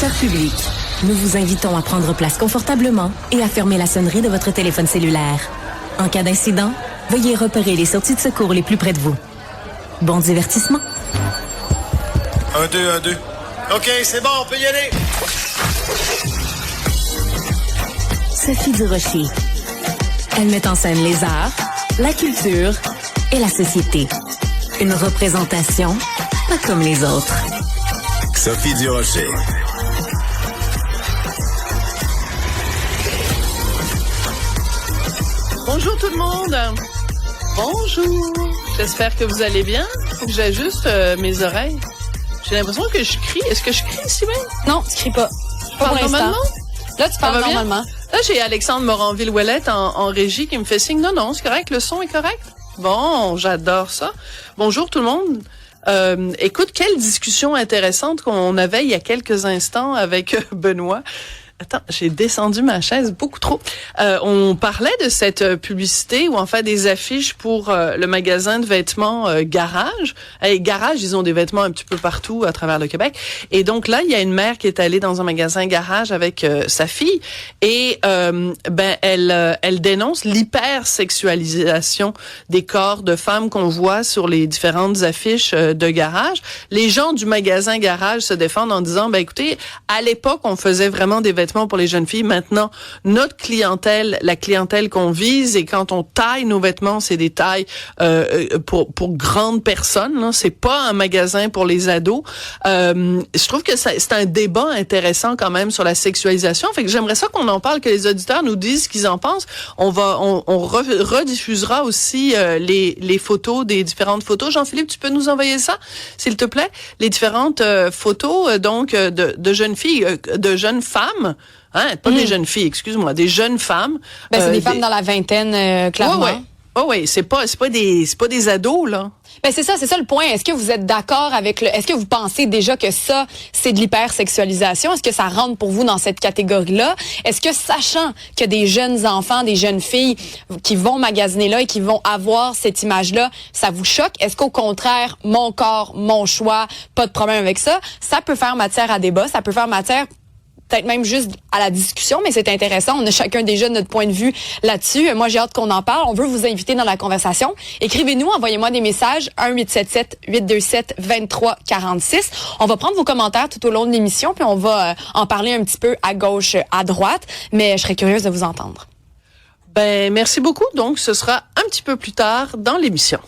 Cher public, nous vous invitons à prendre place confortablement et à fermer la sonnerie de votre téléphone cellulaire. En cas d'incident, veuillez repérer les sorties de secours les plus près de vous. Bon divertissement. 1, 2, 1, 2. OK, c'est bon, on peut y aller. Sophie Durocher. Elle met en scène les arts, la culture et la société. Une représentation pas comme les autres. Sophie Durocher. Bonjour tout le monde. Bonjour. J'espère que vous allez bien. Faut que j'ajuste mes oreilles. J'ai l'impression que je crie. Est-ce que je crie si bien? Non, tu cries pas. Pas pour l'instant. Normalement? Là, tu parles normalement. Là, j'ai Alexandre Moranville-Ouellette en régie qui me fait signe. Non, c'est correct. Le son est correct. Bon, j'adore ça. Bonjour tout le monde. Écoute, quelle discussion intéressante qu'on avait il y a quelques instants avec Benoît. Attends, j'ai descendu ma chaise beaucoup trop. On parlait de cette publicité ou en fait des affiches pour le magasin de vêtements Garage. Garage, ils ont des vêtements un petit peu partout à travers le Québec. Et donc là, il y a une mère qui est allée dans un magasin Garage avec sa fille et elle dénonce l'hypersexualisation des corps de femmes qu'on voit sur les différentes affiches de Garage. Les gens du magasin Garage se défendent en disant, écoutez, à l'époque, on faisait vraiment des vêtements pour les jeunes filles. Maintenant, notre clientèle, la clientèle qu'on vise, et quand on taille nos vêtements, c'est des tailles pour grandes personnes. Là. C'est pas un magasin pour les ados. Je trouve que c'est un débat intéressant quand même sur la sexualisation. Fait que j'aimerais ça qu'on en parle, que les auditeurs nous disent ce qu'ils en pensent. On rediffusera aussi les photos, des différentes photos. Jean-Philippe, tu peux nous envoyer ça, s'il te plaît? Les différentes photos de jeunes filles, de jeunes femmes. Hein, pas des jeunes filles, excuse-moi, des jeunes femmes. C'est des femmes dans la vingtaine, clairement. Ouais. Oh oui, c'est pas des ados, là. C'est ça le point. Est-ce que vous êtes d'accord avec est-ce que vous pensez déjà que ça, c'est de l'hypersexualisation? Est-ce que ça rentre pour vous dans cette catégorie-là? Est-ce que, sachant que des jeunes enfants, des jeunes filles qui vont magasiner là et qui vont avoir cette image-là, ça vous choque? Est-ce qu'au contraire, mon corps, mon choix, pas de problème avec ça? Ça peut faire matière à débat, ça peut faire matière peut-être même juste à la discussion, mais c'est intéressant. On a chacun déjà notre point de vue là-dessus. Moi, j'ai hâte qu'on en parle. On veut vous inviter dans la conversation. Écrivez-nous, envoyez-moi des messages 1-877-827-2346. On va prendre vos commentaires tout au long de l'émission, puis on va en parler un petit peu à gauche, à droite, mais je serais curieuse de vous entendre. Merci beaucoup. Donc, ce sera un petit peu plus tard dans l'émission.